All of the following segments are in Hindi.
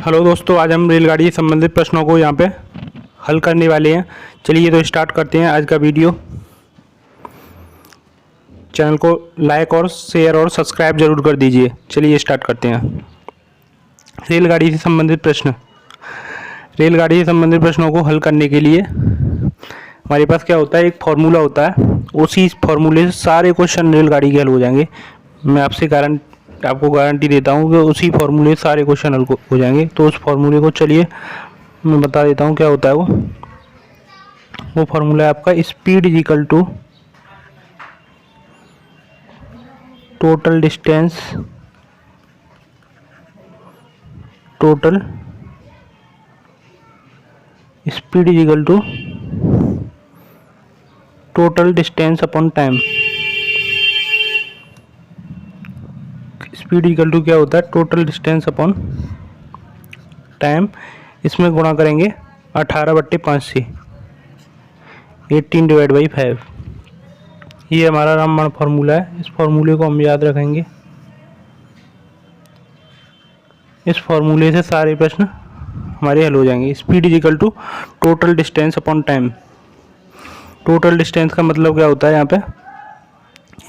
हेलो दोस्तों, आज हम रेलगाड़ी से संबंधित प्रश्नों को यहाँ पे हल करने वाले हैं। चलिए तो स्टार्ट करते हैं आज का वीडियो। चैनल को लाइक और शेयर और सब्सक्राइब जरूर कर दीजिए। चलिए स्टार्ट करते हैं। रेलगाड़ी से संबंधित प्रश्न। रेलगाड़ी से संबंधित प्रश्नों को हल करने के लिए हमारे पास क्या होता है, एक फार्मूला होता है। उसी फार्मूले से सारे क्वेश्चन रेलगाड़ी के हल हो जाएंगे। मैं आपको गारंटी देता हूँ कि उसी फार्मूले से सारे क्वेश्चन हल हो जाएंगे। तो उस फार्मूले को चलिए मैं बता देता हूँ क्या होता है। वो फार्मूला है आपका speed is equal to total distance speed is equal to total distance upon time. Speed equal to क्या होता है, टोटल डिस्टेंस अपॉन टाइम। इसमें गुणा करेंगे 18/5 से, 18/5। ये हमारा रामबाण फार्मूला है। इस फार्मूले को हम याद रखेंगे। इस फार्मूले से सारे प्रश्न हमारे हल हो जाएंगे। Speed is equal to total distance upon time. Total distance का मतलब क्या होता है यहाँ पे,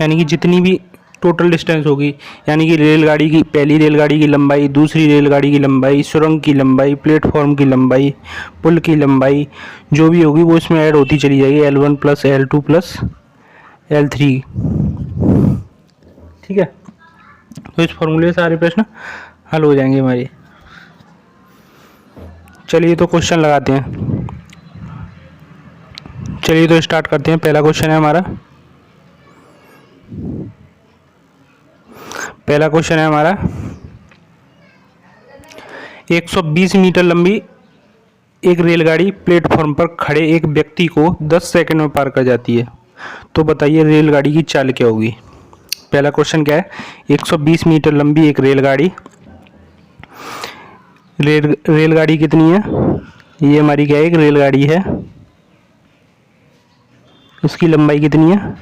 यानी कि जितनी भी टोटल डिस्टेंस होगी, यानी कि रेलगाड़ी की पहली रेलगाड़ी की लंबाई, दूसरी रेलगाड़ी की लंबाई, सुरंग की लंबाई, प्लेटफॉर्म की लंबाई, पुल की लंबाई, जो भी होगी वो इसमें ऐड होती चली जाएगी। L1 plus L2 plus L3। ठीक है, तो इस फॉर्मूले से सारे प्रश्न हल हो जाएंगे हमारे। चलिए तो क्वेश्चन लगाते हैं। चलिए तो स्टार्ट करते हैं। पहला क्वेश्चन है हमारा। पहला क्वेश्चन है हमारा 120 मीटर लंबी एक रेलगाड़ी प्लेटफॉर्म पर खड़े एक व्यक्ति को 10 सेकंड में पार कर जाती है। तो बताइए रेलगाड़ी की चाल क्या होगी। पहला क्वेश्चन क्या है, 120 मीटर लंबी एक रेलगाड़ी। रेलगाड़ी कितनी है, ये हमारी क्या है, एक रेलगाड़ी है। इसकी लंबाई कितनी है,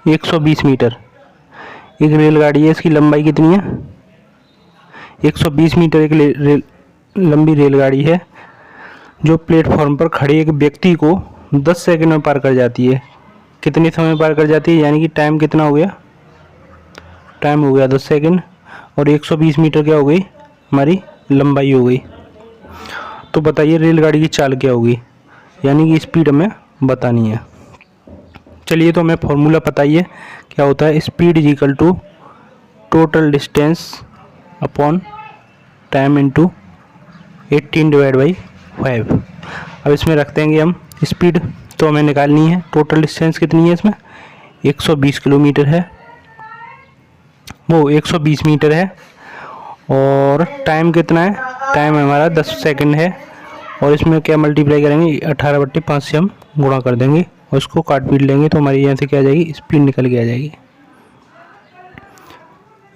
120 मीटर। एक रेलगाड़ी है, इसकी लंबाई कितनी है, 120 मीटर। एक लंबी रेलगाड़ी है जो प्लेटफॉर्म पर खड़े एक व्यक्ति को 10 सेकंड में पार कर जाती है। कितने समय में पार कर जाती है, यानी कि टाइम कितना हो गया, टाइम हो गया 10 सेकंड। और 120 मीटर क्या हो गई, हमारी लंबाई हो गई। तो बताइए रेलगाड़ी की चाल क्या होगी, यानी कि स्पीड हमें बतानी है। चलिए तो हमें फॉर्मूला बताइए क्या होता है। Speed is equal to total distance upon time into 18/5। अब इसमें रख देंगे हम स्पीड, तो हमें निकालनी है। टोटल डिस्टेंस कितनी है इसमें, 120 किलोमीटर है, वो 120 मीटर है। और टाइम कितना है, टाइम हमारा 10 सेकंड है। और इसमें क्या मल्टीप्लाई करेंगे, 18/5 से हम गुणा कर देंगे और इसको काट पीट लेंगे। तो हमारी यहाँ से क्या आ जाएगी, स्पीड निकल के आ जाएगी।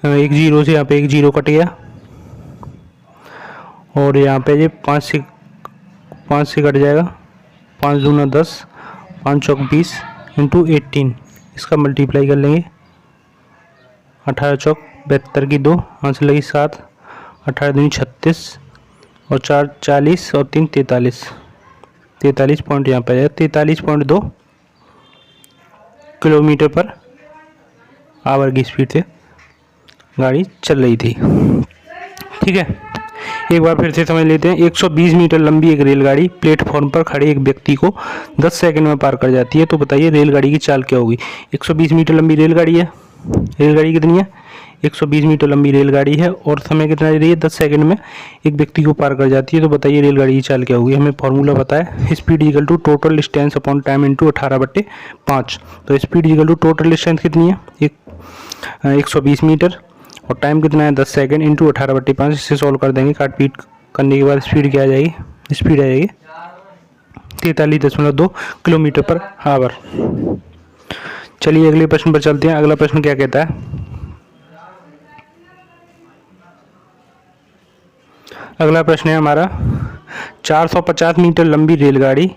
एक जीरो से यहाँ पे एक जीरो कट गया। और यहाँ पे ये 5 से कट जाएगा। 5 दूना 10, 5 चौक 20 इंटू 18। इसका मल्टीप्लाई कर लेंगे। 18 चौक 72 की 2, 5 लगी 7, 18 दूनी 36 और 4 40 और 3 43। 43 पॉइंट यहाँ पे है, 43.2 किलोमीटर पर आवर की स्पीड से गाड़ी चल रही थी। ठीक है, एक बार फिर से समझ लेते हैं। 120 मीटर लंबी एक रेलगाड़ी प्लेटफॉर्म पर खड़े एक व्यक्ति को 10 सेकंड में पार कर जाती है। तो बताइए रेलगाड़ी की चाल क्या होगी। 120 मीटर लंबी रेलगाड़ी है। रेलगाड़ी कितनी है, 120 मीटर लंबी रेलगाड़ी है और समय कितना दे रही है, 10 सेकंड में एक व्यक्ति को पार कर जाती है। तो बताइए रेलगाड़ी की चाल क्या होगी। हमें फॉर्मूला पता है, speed equal to total distance upon time into 18/5। तो speed equal to total distance कितनी है, 120 मीटर और टाइम कितना है, 10 सेकंड इंटू 18/5। इससे सॉल्व कर देंगे। काट पीट करने के बाद स्पीड क्या आ जाएगी, स्पीड आ जाएगी 43.2 किलोमीटर पर आवर। चलिए अगले प्रश्न पर चलते हैं। अगला प्रश्न क्या कहता है। अगला प्रश्न है हमारा 450 मीटर लंबी रेलगाड़ी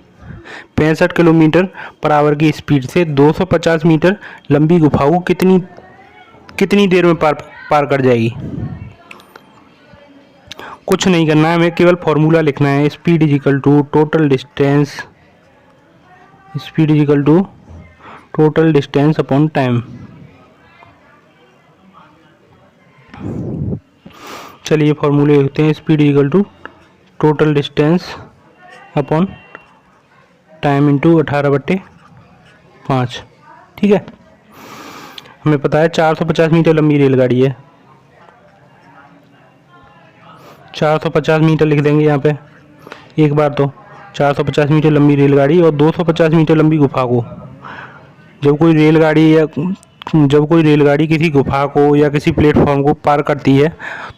65 किलोमीटर पर आवर की स्पीड से 250 मीटर लंबी गुफा को कितनी देर में पार कर जाएगी। कुछ नहीं करना है, हमें केवल फॉर्मूला लिखना है। Speed is equal to total distance, speed is equal to total distance upon time. चलिए फॉर्मूले लिखते हैं। Speed is equal to total distance upon time into 18/5। ठीक है, हमें पता है 450 मीटर लंबी रेलगाड़ी है। 450 मीटर लिख देंगे यहाँ पे एक बार तो। 450 मीटर लंबी रेलगाड़ी और 250 मीटर लंबी गुफा को, जब कोई रेलगाड़ी किसी गुफा को या किसी प्लेटफॉर्म को पार करती है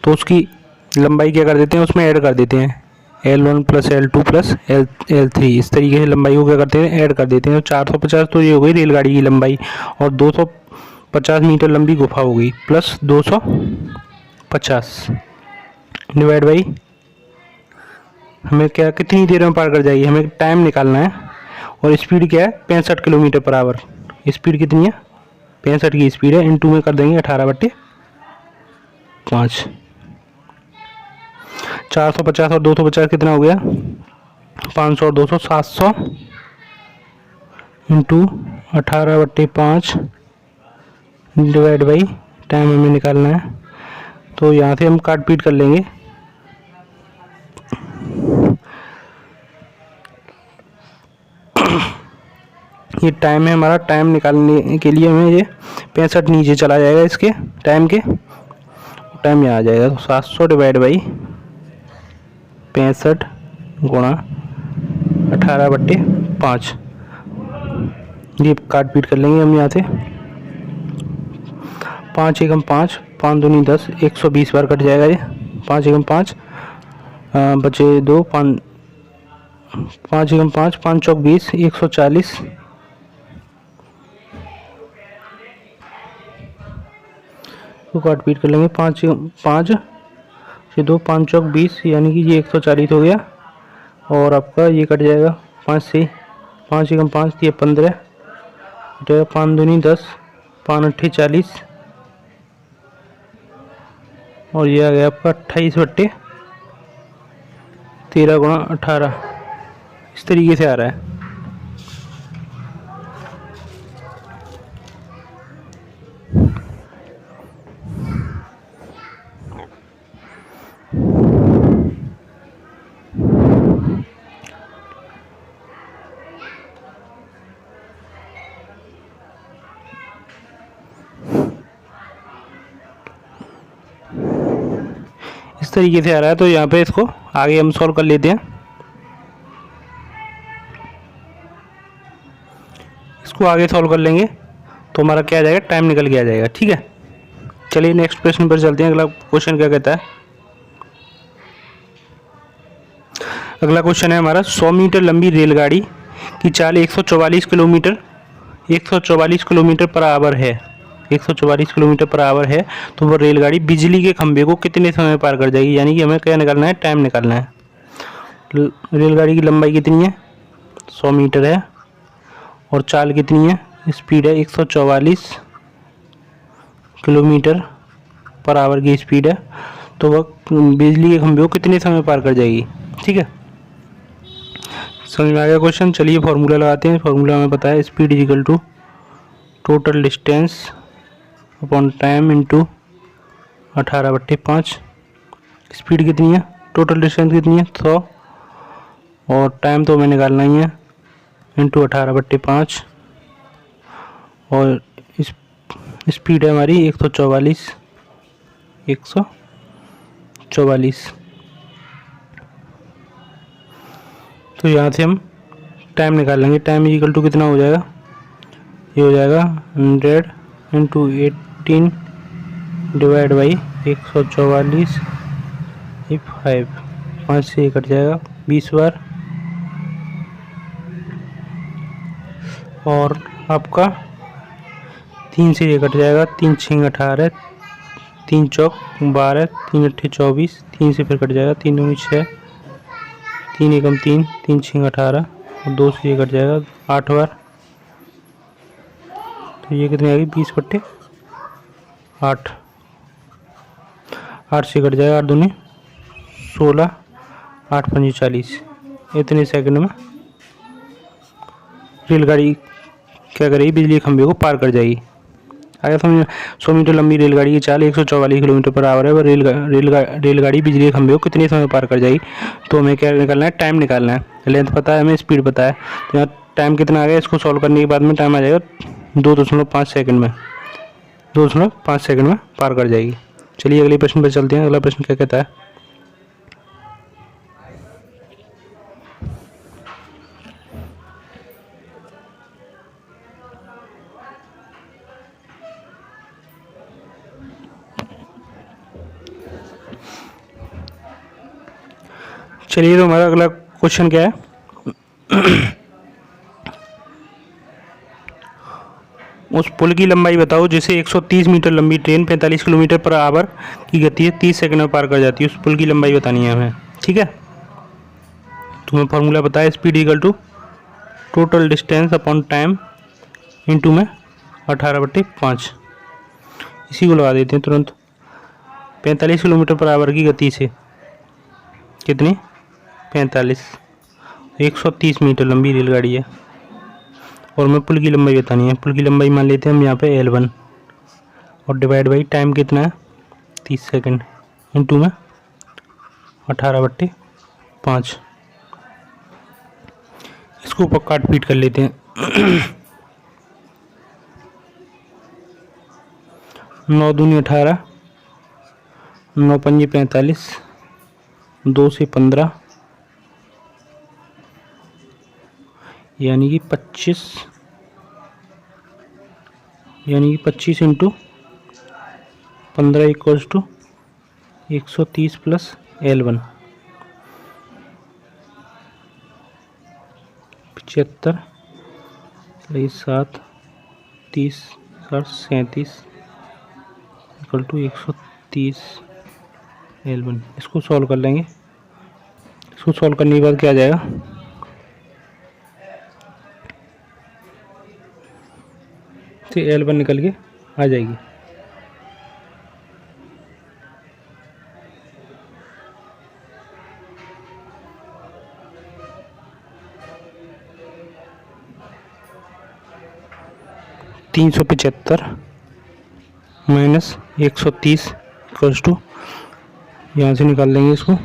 तो उसकी लंबाई क्या कर देते हैं, उसमें ऐड कर देते हैं। L1 plus L2 plus L3, इस तरीके से लंबाई को क्या करते हैं, ऐड कर देते हैं। तो 450 तो ये हो गई रेलगाड़ी की लंबाई, और 250 मीटर लंबी गुफा हो गई, प्लस 250 डिवाइड बाई, हमें क्या कितनी देर में पार कर जाएगी, हमें टाइम निकालना है। और स्पीड क्या है, 65 किलोमीटर पर आवर। स्पीड कितनी है, 65 की स्पीड है, इनटू में कर देंगे 18/5। 450 और 250 कितना हो गया, 500 और 200 700 इंटू 18/5 डिवाइड बाई टाइम हमें निकालना है। तो यहाँ से हम काट पीट कर लेंगे। ये टाइम है हमारा, टाइम निकालने के लिए हमें ये 65 नीचे चला जाएगा इसके टाइम के, टाइम यहाँ आ जाएगा। तो 700 डिवाइड बाई 65 गुणा 18/5, ये काट पीट कर लेंगे हम यहाँ से। 5 एकम 5, 5 दूनी 10, 120 बार कट जाएगा ये। 5 एकम 5 बचे 2, 5 एकम 5, 5 चौक 20, 140। तो काट पीट कर लेंगे। 5 से 2, 5 चौक 20, यानी कि ये 140 हो गया। और आपका ये कट जाएगा 5 से, 5 एकम 5 ये 15 कटेगा, 5 दूनी 10, 5 अट्ठे 40, और ये आ गया आपका 28/13 गुणा 18, इस तरीके से आ रहा है। इस तरीके से आ रहा है। तो यहाँ पे इसको आगे हम सॉल्व कर लेते हैं। इसको आगे सॉल्व कर लेंगे तो हमारा क्या आ जाएगा, टाइम निकल के आ जाएगा। ठीक है, चलिए नेक्स्ट क्वेश्चन पर चलते हैं। अगला क्वेश्चन क्या कहता है, अगला क्वेश्चन है हमारा 100 मीटर लंबी रेलगाड़ी की चाल 144 किलोमीटर पर आवर है। 144 किलोमीटर पर आवर है, तो वह रेलगाड़ी बिजली के खंभे को कितने समय में पार कर जाएगी। यानी कि हमें क्या निकालना है, टाइम निकालना है। रेलगाड़ी की लंबाई कितनी है, 100 मीटर है, और चाल कितनी है, स्पीड है 144 किलोमीटर पर आवर की स्पीड है। तो वह बिजली के खंभे को कितने समय पार कर जाएगी। ठीक है, समझ में आ गया क्वेश्चन। चलिए फॉर्मूला लगाते हैं। फॉर्मूला हमें पता है, speed is equal to total distance upon time into 18/5। Speed कितनी है, टोटल डिस्टेंस कितनी है 100, और टाइम तो हमें निकालना ही है, इंटू 18/5, और स्पीड है हमारी 144। तो यहाँ से हम टाइम निकाल लेंगे। टाइम इक्वल टू कितना हो जाएगा, ये हो जाएगा 100 इंटू 18 डिवाइड बाई 144 5, 5 से कट जाएगा 20 बार, और आपका 3 से ये कट जाएगा, 3 6 18, 3 चौक 12, 3 अट्ठे 24, 3 से फिर कट जाएगा, 3 दूनी 6, 3 एकम 3, 3 6 18, और 2 से ये कट जाएगा 8 बार। तो ये कितनी आ गई, 20/8, 8 से कट जाएगा, 8 दूनी 16, 8 पंजे 40, इतने सेकंड में रेलगाड़ी क्या करेगी, बिजली के खंभे को पार कर जाएगी। अगर समझ 100 मीटर लंबी रेलगाड़ी की चाल 144 किलोमीटर पर आवर है, वह रेलगाड़ी बिजली के खंभे को कितने समय में पार कर जाएगी। तो हमें क्या निकालना है, टाइम निकालना है। लेंथ पता है हमें, स्पीड पता है, तो यहाँ टाइम कितना आ गया, इसको सॉल्व करने के बाद में टाइम आ जाएगा 2.5 सेकंड में, 2.5 सेकंड में पार कर जाएगी। चलिए अगले प्रश्न पर चलते हैं। अगला प्रश्न क्या कहता है, चलिए तो हमारा अगला क्वेश्चन क्या है, उस पुल की लंबाई बताओ जिसे 130 मीटर लंबी ट्रेन 45 किलोमीटर पर आवर की गति है 30 सेकंड में पार कर जाती है। उस पुल की लंबाई बतानी है हमें, ठीक है। तुम्हें फॉर्मूला बताया, speed equal to total distance upon time into में 18/5। इसी को लगा देते हैं तुरंत। 45 किलोमीटर पर आवर की गति से कितनी, 45, 130 मीटर लंबी रेलगाड़ी है और हमें पुल की लंबाई बतानी है। पुल की लंबाई मान लेते हैं हम यहाँ पे L1 और डिवाइड बाई टाइम कितना है 30 सेकंड इंटू में 18/5। इसको ऊपर काट पीट कर लेते हैं। 9 दूनी 18, 9 पंजे 45, 2 से 15 यानी कि 25 into 15 equals to 130 plus L1, 75 7 30 60 37 equal to 130 L1। इसको सॉल्व कर लेंगे। इसको सॉल्व करने के बाद क्या आ जाएगा, तो L1 निकल के आ जाएगी। -375 माइनस 130 इक्वल्स टू, यहाँ से निकाल लेंगे इसको,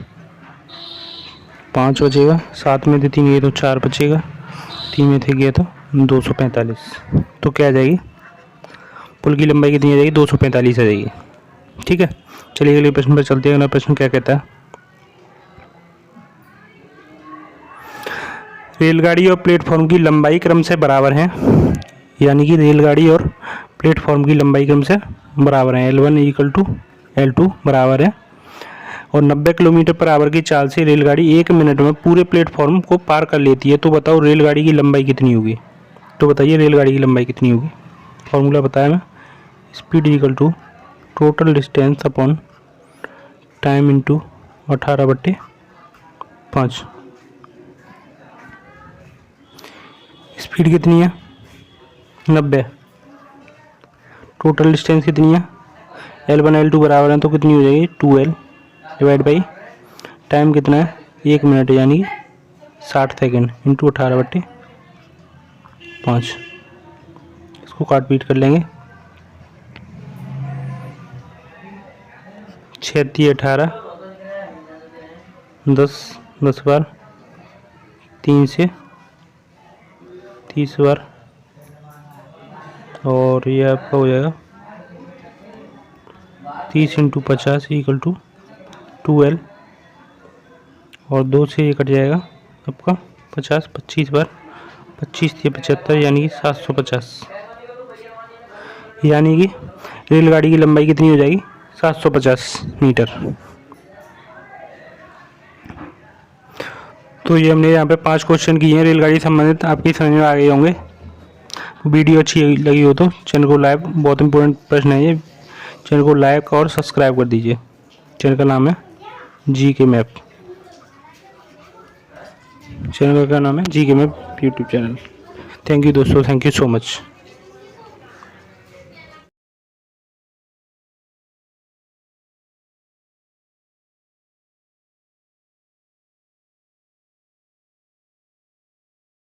5 बचेगा, 7 में से 3 गए तो 4 बचेगा, 3 में से गया तो 245। तो क्या आ जाएगी, पुल की लंबाई कितनी आ जाएगी, 245 आ जाएगी, ठीक है। चलिए अगले प्रश्न पर चलते हैं। अगला प्रश्न क्या कहता है, रेलगाड़ी और प्लेटफॉर्म की लंबाई क्रम से बराबर है, यानी कि रेलगाड़ी और प्लेटफॉर्म की लंबाई क्रम से बराबर है। L1 इक्वल टू L2 बराबर है और 90 किलोमीटर पर आवर की चाल से रेलगाड़ी 1 मिनट में पूरे प्लेटफॉर्म को पार कर लेती है। तो बताओ रेलगाड़ी की लंबाई कितनी होगी। तो बताइए रेलगाड़ी की लंबाई कितनी होगी। फॉर्मूला बताया मैं, speed equal to total distance upon time into 18/5। Speed कितनी है 90, टोटल डिस्टेंस कितनी है L1 L2 बराबर है, तो कितनी हो जाएगी 2L डिवाइड बाई टाइम कितना है 1 मिनट यानी 60 सेकेंड इंटू 18/5। इसको काट पीट कर लेंगे, 36 18 10 बार 3 से 30 बार और ये आपका हो जाएगा 30 इंटू 50 इक्वल टू 2L और 2 से ये कट जाएगा आपका 50, 25 बार 25 से 75 यानी कि 750, यानी कि रेलगाड़ी की लंबाई कितनी हो जाएगी 750 मीटर। तो ये हमने यहाँ पे 5 क्वेश्चन किए हैं रेलगाड़ी संबंधित, आपकी समझ में आ गए होंगे। वीडियो अच्छी लगी हो तो चैनल को लाइक, बहुत इंपॉर्टेंट प्रश्न है ये, चैनल को लाइक और सब्सक्राइब कर दीजिए। चैनल का नाम है GK मैप, चैनल का नाम है GK map YouTube channel. Thank you दोस्तों, थैंक यू सो मच।